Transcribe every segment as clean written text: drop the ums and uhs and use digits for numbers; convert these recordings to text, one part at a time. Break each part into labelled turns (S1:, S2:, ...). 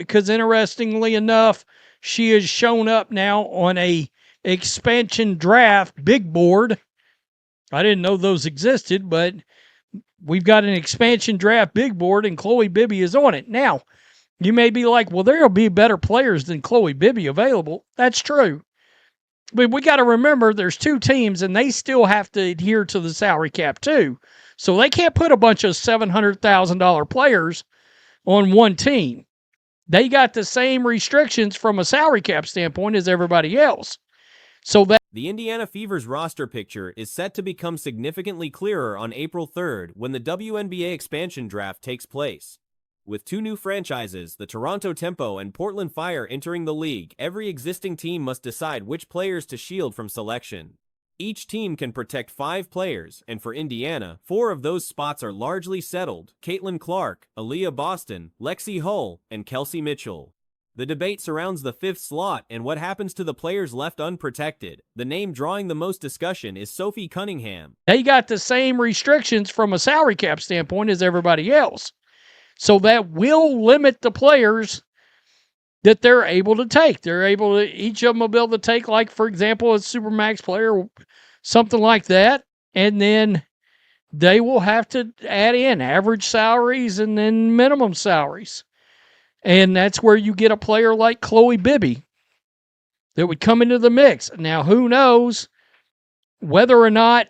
S1: because interestingly enough, she has shown up now on a expansion draft big board. I didn't know those existed, but we've got an expansion draft big board, and Chloe Bibby is on it. Now, you may be like, well, there'll be better players than Chloe Bibby available. That's true. But we got to remember there's two teams, and they still have to adhere to the salary cap too. So they can't put a bunch of $700,000 players on one team. They got the same restrictions from a salary cap standpoint as everybody else. So that
S2: the Indiana Fever's roster picture is set to become significantly clearer on April 3rd when the WNBA expansion draft takes place. With two new franchises, the Toronto Tempo and Portland Fire, entering the league, every existing team must decide which players to shield from selection. Each team can protect 5 players, and for Indiana, 4 of those spots are largely settled: Caitlin Clark, Aaliyah Boston, Lexi Hull, and Kelsey Mitchell. The debate surrounds the 5th slot and what happens to the players left unprotected. The name drawing the most discussion is Sophie Cunningham.
S1: They got the same restrictions from a salary cap standpoint as everybody else. So that will limit the players that they're able to take. They're able to, each of them will be able to take, like, for example, a Supermax player, something like that. And then they will have to add in average salaries and then minimum salaries. And that's where you get a player like Chloe Bibby that would come into the mix. Now, who knows whether or not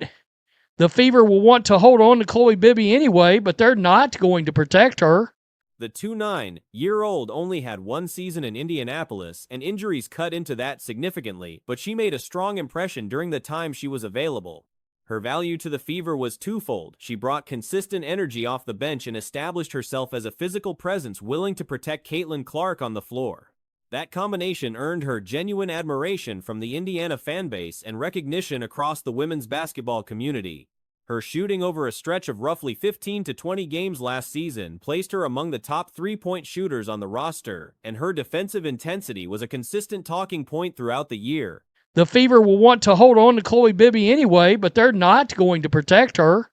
S1: the Fever will want to hold on to Chloe Bibby anyway, but they're not going to protect her.
S2: The 29-year-old only had 1 season in Indianapolis, and injuries cut into that significantly, but she made a strong impression during the time she was available. Her value to the Fever was twofold. She brought consistent energy off the bench and established herself as a physical presence willing to protect Caitlin Clark on the floor. That combination earned her genuine admiration from the Indiana fanbase and recognition across the women's basketball community. Her shooting over a stretch of roughly 15 to 20 games last season placed her among the top 3-point shooters on the roster, and her defensive intensity was a consistent talking point throughout the year.
S1: The Fever will want to hold on to Chloe Bibby anyway, but they're not going to protect her.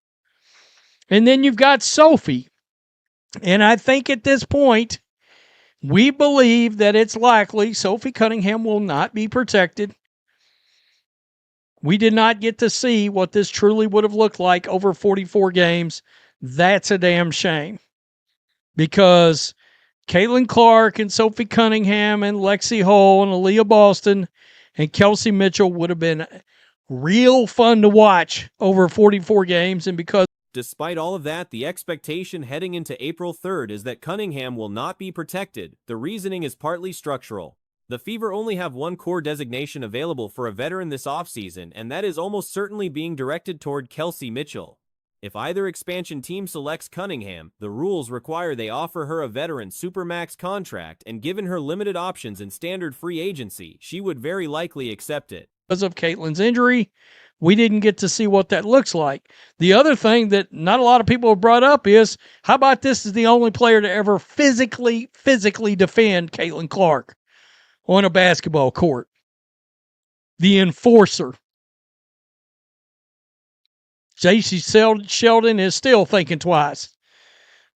S1: And then you've got Sophie. And I think at this point, we believe that it's likely Sophie Cunningham will not be protected. We did not get to see what this truly would have looked like over 44 games. That's a damn shame. Because Caitlin Clark and Sophie Cunningham and Lexi Hull and Aaliyah Boston and Kelsey Mitchell would have been real fun to watch over 44 games. And because
S2: despite all of that, the expectation heading into April 3rd is that Cunningham will not be protected. The reasoning is partly structural. The Fever only have 1 core designation available for a veteran this offseason, and that is almost certainly being directed toward Kelsey Mitchell. If either expansion team selects Cunningham, the rules require they offer her a veteran Supermax contract, and given her limited options in standard free agency, she would very likely accept it.
S1: Because of Caitlin's injury, we didn't get to see what that looks like. The other thing that not a lot of people have brought up is, how about this is the only player to ever physically defend Caitlin Clark on a basketball court? The enforcer. J.C. Sheldon is still thinking twice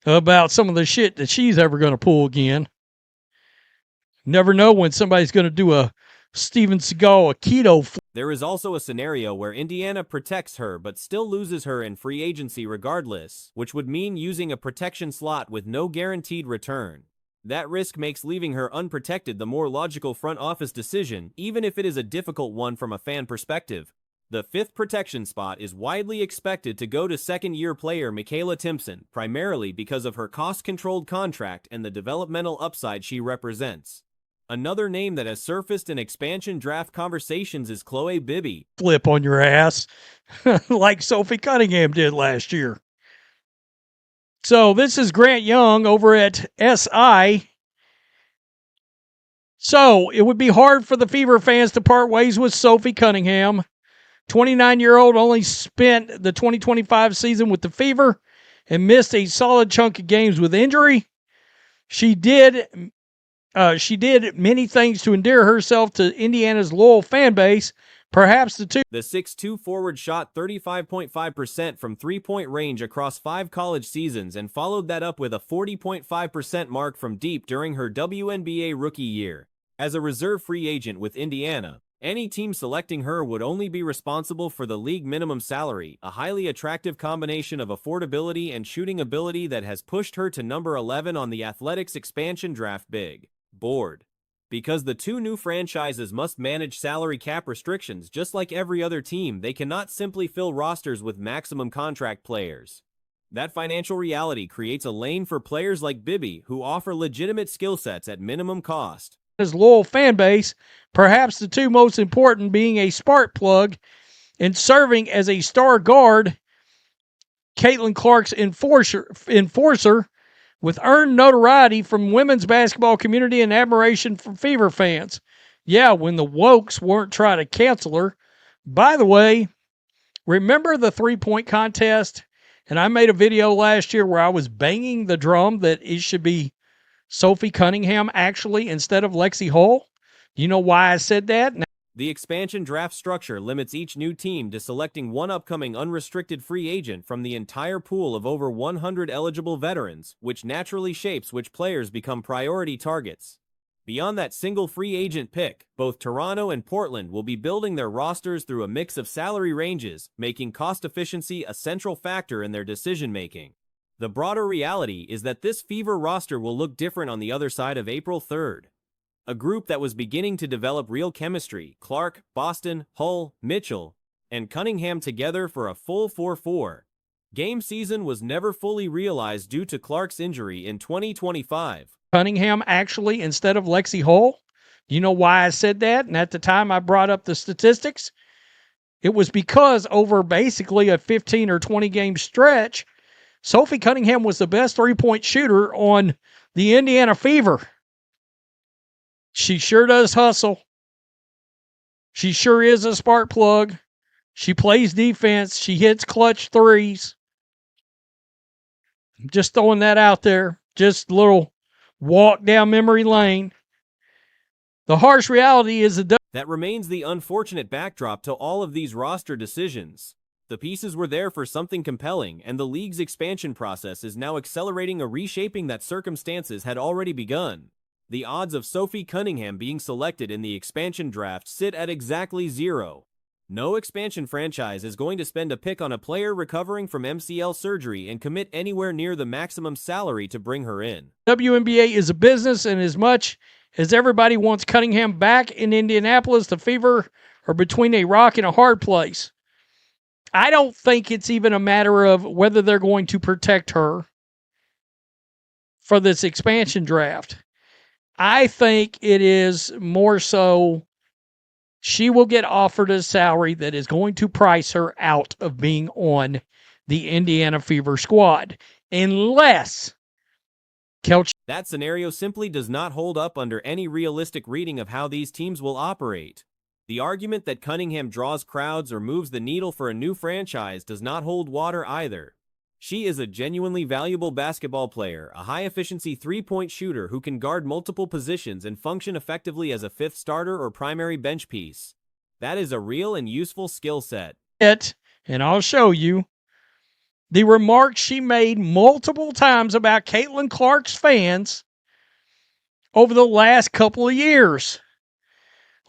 S1: about some of the shit that she's ever going to pull again. Never know when somebody's going to do a Steven Seagal, a keto.
S2: There is also a scenario where Indiana protects her but still loses her in free agency regardless, which would mean using a protection slot with no guaranteed return. That risk makes leaving her unprotected the more logical front office decision, even if it is a difficult one from a fan perspective. The 5th protection spot is widely expected to go to second-year player Michaela Timpson, primarily because of her cost-controlled contract and the developmental upside she represents. Another name that has surfaced in expansion draft conversations is Chloe Bibby.
S1: Flip on your ass, like Sophie Cunningham did last year. So this is Grant Young over at SI. So it would be hard for the Fever fans to part ways with Sophie Cunningham. 29-year-old only spent the 2025 season with the Fever and missed a solid chunk of games with injury. She did many things to endear herself to Indiana's loyal fan base, Perhaps the two.
S2: The 6'2 forward shot 35.5% from three-point range across 5 college seasons and followed that up with a 40.5% mark from deep during her WNBA rookie year. As a reserve free agent with Indiana, any team selecting her would only be responsible for the league minimum salary, a highly attractive combination of affordability and shooting ability that has pushed her to number 11 on the Athletics expansion draft big board. Because the two new franchises must manage salary cap restrictions just like every other team, they cannot simply fill rosters with maximum contract players. That financial reality creates a lane for players like Bibby who offer legitimate skill sets at minimum cost.
S1: His loyal fan base, perhaps the two most important being a spark plug and serving as a star guard, Caitlin Clark's enforcer with earned notoriety from women's basketball community and admiration from Fever fans. Yeah, when the Wokes weren't trying to cancel her. By the way, remember the three-point contest? And I made a video last year where I was banging the drum that it should be Sophie Cunningham actually instead of Lexi Hull. You know why I said that?
S2: The expansion draft structure limits each new team to selecting one upcoming unrestricted free agent from the entire pool of over 100 eligible veterans, which naturally shapes which players become priority targets. Beyond that single free agent pick, both Toronto and Portland will be building their rosters through a mix of salary ranges, making cost efficiency a central factor in their decision-making. The broader reality is that this Fever roster will look different on the other side of April 3rd. A group that was beginning to develop real chemistry, Clark, Boston, Hull, Mitchell, and Cunningham together for a full 4-4. Game season was never fully realized due to Clark's injury in 2025.
S1: Cunningham actually instead of Lexi Hull. You know why I said that? And at the time I brought up the statistics, it was because over basically a 15 or 20 game stretch, Sophie Cunningham was the best three-point shooter on the Indiana Fever. She sure does hustle. She sure is a spark plug. She plays defense. She hits clutch threes. Just throwing that out there. Just a little walk down memory lane. The harsh reality is
S2: that remains the unfortunate backdrop to all of these roster decisions. The pieces were there for something compelling, and the league's expansion process is now accelerating a reshaping that circumstances had already begun. The odds of Sophie Cunningham being selected in the expansion draft sit at exactly 0. No expansion franchise is going to spend a pick on a player recovering from MCL surgery and commit anywhere near the maximum salary to bring her in.
S1: WNBA is a business, and as much as everybody wants Cunningham back in Indianapolis, the Fever are between a rock and a hard place. I don't think it's even a matter of whether they're going to protect her for this expansion draft. I think it is more so she will get offered a salary that is going to price her out of being on the Indiana Fever squad. Unless
S2: that scenario simply does not hold up under any realistic reading of how these teams will operate. The argument that Cunningham draws crowds or moves the needle for a new franchise does not hold water either. She is a genuinely valuable basketball player, a high-efficiency three-point shooter who can guard multiple positions and function effectively as a fifth starter or primary bench piece. That is a real and useful skill set.
S1: And I'll show you the remarks she made multiple times about Caitlin Clark's fans over the last couple of years.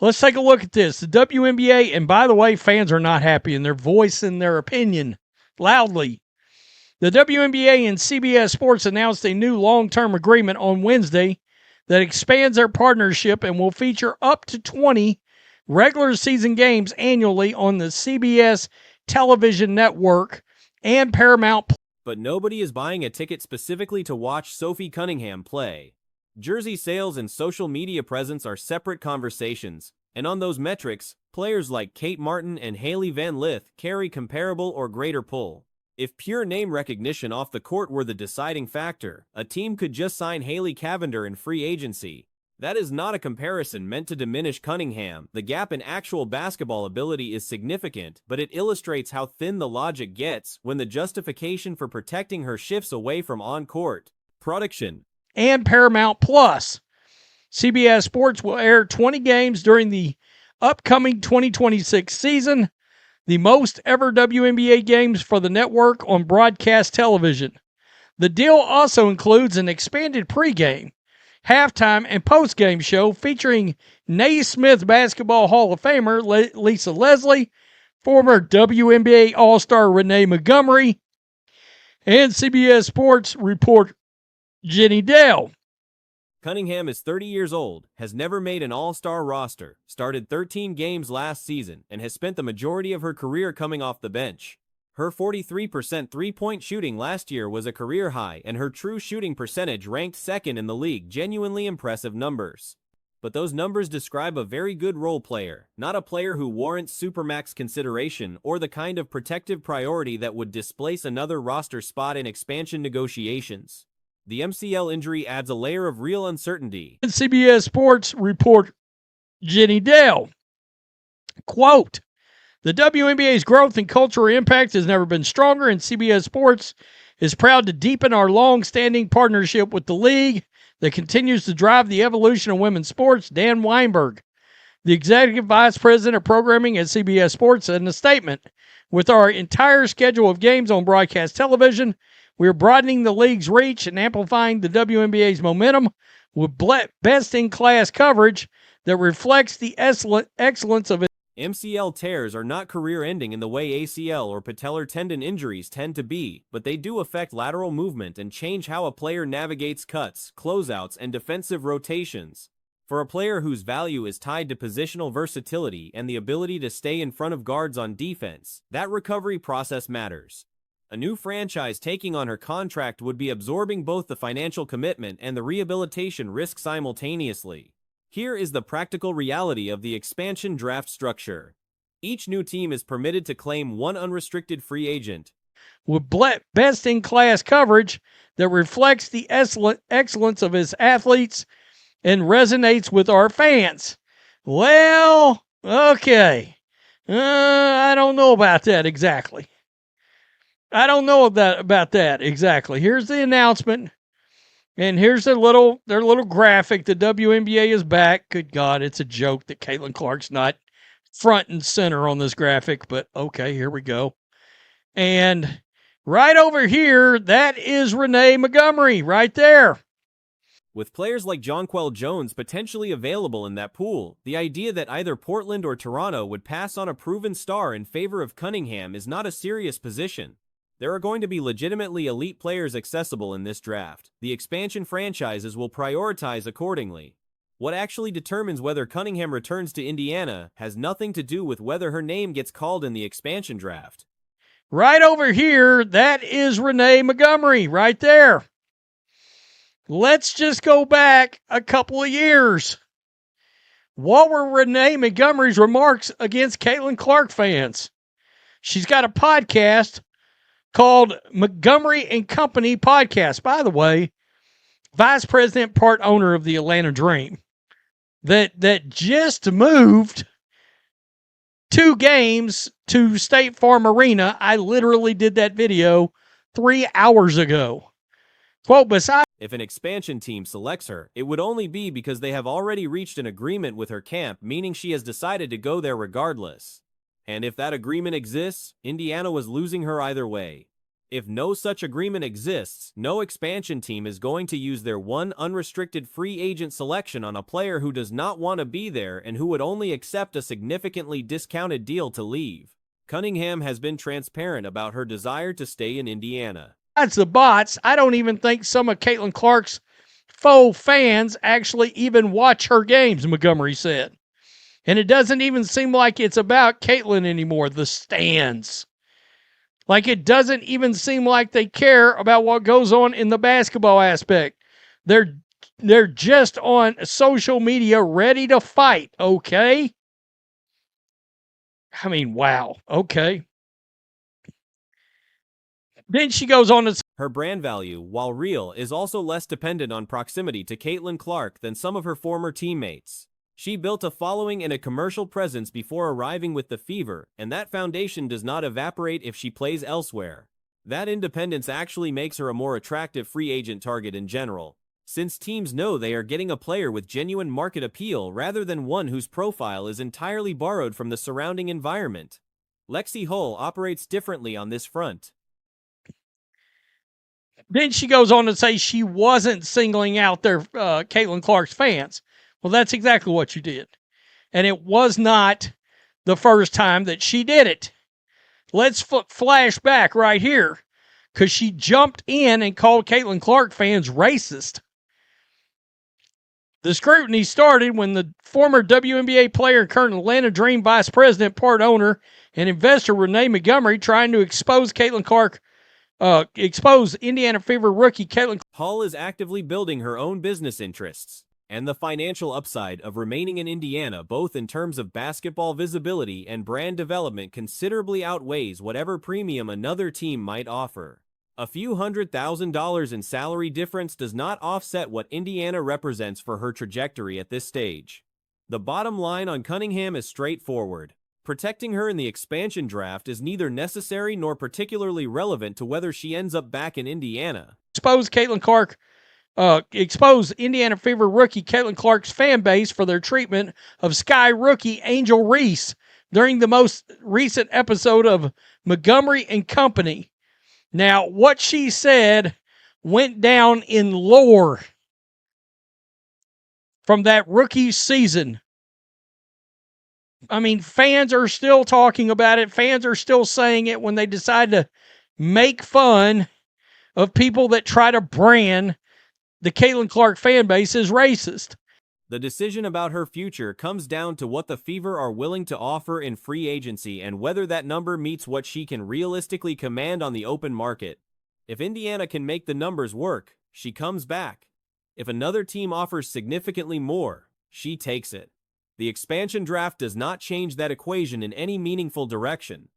S1: Let's take a look at this. The WNBA, and by the way, fans are not happy and they're voicing their opinion loudly. The WNBA and CBS Sports announced a new long-term agreement on Wednesday that expands their partnership and will feature up to 20 regular season games annually on the CBS television network and Paramount.
S2: But nobody is buying a ticket specifically to watch Sophie Cunningham play. Jersey sales and social media presence are separate conversations, and on those metrics, players like Kate Martin and Hailey Van Lith carry comparable or greater pull. If pure name recognition off the court were the deciding factor, a team could just sign Haley Cavender in free agency. That is not a comparison meant to diminish Cunningham. The gap in actual basketball ability is significant, but it illustrates how thin the logic gets when the justification for protecting her shifts away from on-court production.
S1: And Paramount Plus. CBS Sports will air 20 games during the upcoming 2026 season, the most ever WNBA games for the network on broadcast television. The deal also includes an expanded pregame, halftime, and postgame show featuring Naismith Basketball Hall of Famer Lisa Leslie, former WNBA All-Star Renee Montgomery, and CBS Sports reporter Jenny Dale.
S2: Cunningham is 30 years old, has never made an all-star roster, started 13 games last season, and has spent the majority of her career coming off the bench. Her 43% three-point shooting last year was a career high, and her true shooting percentage ranked second in the league. Genuinely impressive numbers. But those numbers describe a very good role player, not a player who warrants supermax consideration or the kind of protective priority that would displace another roster spot in expansion negotiations. The MCL injury adds a layer of real uncertainty.
S1: CBS Sports reporter Jenny Dale. Quote, the WNBA's growth and cultural impact has never been stronger, and CBS Sports is proud to deepen our long-standing partnership with the league that continues to drive the evolution of women's sports. Dan Weinberg, the executive vice president of programming at CBS Sports, said in a statement, with our entire schedule of games on broadcast television, we're broadening the league's reach and amplifying the WNBA's momentum with best-in-class coverage that reflects the excellence of it.
S2: MCL tears are not career-ending in the way ACL or patellar tendon injuries tend to be, but they do affect lateral movement and change how a player navigates cuts, closeouts, and defensive rotations. For a player whose value is tied to positional versatility and the ability to stay in front of guards on defense, that recovery process matters. A new franchise taking on her contract would be absorbing both the financial commitment and the rehabilitation risk simultaneously. Here is the practical reality of the expansion draft structure. Each new team is permitted to claim one unrestricted free agent,
S1: with best-in-class coverage that reflects the excellence of his athletes and resonates with our fans. Well, okay. I don't know about that exactly. Here's the announcement. And here's their little graphic. The WNBA is back. Good God, it's a joke that Caitlin Clark's not front and center on this graphic, but okay, here we go. And right over here, that is Renee Montgomery right there.
S2: With players like Jonquel Jones potentially available in that pool, the idea that either Portland or Toronto would pass on a proven star in favor of Cunningham is not a serious position. There are going to be legitimately elite players accessible in this draft. The expansion franchises will prioritize accordingly. What actually determines whether Cunningham returns to Indiana has nothing to do with whether her name gets called in the expansion draft.
S1: Right over here, that is Renee Montgomery right there. Let's just go back a couple of years. What were Renee Montgomery's remarks against Caitlin Clark fans? She's got a podcast called Montgomery and Company Podcast. By the way, vice president, part owner of the Atlanta Dream, that just moved 2 games to State Farm Arena. I literally did that video 3 hours ago. Quote,
S2: if an expansion team selects her, it would only be because they have already reached an agreement with her camp, meaning she has decided to go there regardless. And if that agreement exists, Indiana was losing her either way. If no such agreement exists, no expansion team is going to use their one unrestricted free agent selection on a player who does not want to be there and who would only accept a significantly discounted deal to leave. Cunningham has been transparent about her desire to stay in Indiana.
S1: That's the bots. I don't even think some of Caitlin Clark's faux fans actually even watch her games, Montgomery said. And it doesn't even seem like it's about Caitlin anymore, the stands. Like, it doesn't even seem like they care about what goes on in the basketball aspect. They're just on social media ready to fight, okay? I mean, wow, okay. Then she goes on to...
S2: Her brand value, while real, is also less dependent on proximity to Caitlin Clark than some of her former teammates. She built a following and a commercial presence before arriving with the Fever, and that foundation does not evaporate if she plays elsewhere. That independence actually makes her a more attractive free agent target in general. since teams know they are getting a player with genuine market appeal rather than one whose profile is entirely borrowed from the surrounding environment. Lexi Hull operates differently on this front.
S1: Then she goes on to say she wasn't singling out their Caitlin Clark's fans. Well, that's exactly what you did. And it was not the first time that she did it. Let's flash back right here, because she jumped in and called Caitlin Clark fans racist. The scrutiny started when the former WNBA player and current Atlanta Dream vice president, part owner, and investor Renee Montgomery trying to expose Indiana Fever rookie Caitlin.
S2: Hull is actively building her own business interests, and the financial upside of remaining in Indiana, both in terms of basketball visibility and brand development, considerably outweighs whatever premium another team might offer. A few $100,000 in salary difference does not offset what Indiana represents for her trajectory at this stage. The bottom line on Cunningham is straightforward. Protecting her in the expansion draft is neither necessary nor particularly relevant to whether she ends up back in Indiana.
S1: Expose Indiana Fever rookie Caitlin Clark's fan base for their treatment of Sky rookie Angel Reese during the most recent episode of Montgomery and Company. Now, what she said went down in lore from that rookie season. I mean, fans are still talking about it. Fans are still saying it when they decide to make fun of people that try to brand the Caitlin Clark fan base as racist.
S2: The decision about her future comes down to what the Fever are willing to offer in free agency and whether that number meets what she can realistically command on the open market. If Indiana can make the numbers work, she comes back. If another team offers significantly more, she takes it. The expansion draft does not change that equation in any meaningful direction.